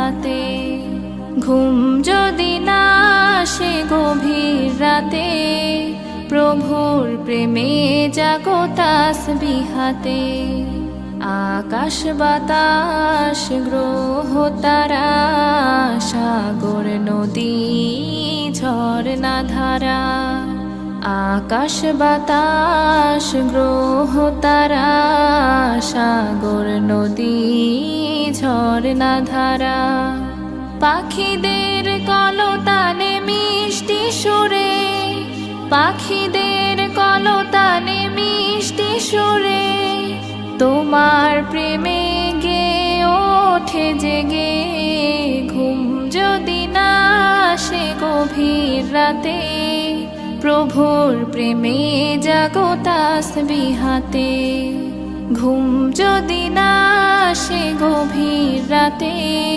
বিহাতে। ঘুম যদি না আসে গভীর রাতে, প্রভুর প্রেমে জাগো তাসবিহাতে। আকাশ বাতাস গ্রহ তারা, সাগর নদী ঝরনা ধারা। আকাশ বাতাস গ্রহ তারা, সাগর নদী ঝরনা ধারা। পাখিদের কলতানে মিষ্টি সুরে, পাখিদের কলতানে মিষ্টি সুরে, তোমার প্রেমে গে ওঠে জেগে। ঘুম যদি না আসে গভীর রাতে, প্রভুর প্রেমে জাগো তাসবিহাতে। ঘুম যদি না আসে গভীর রাতে।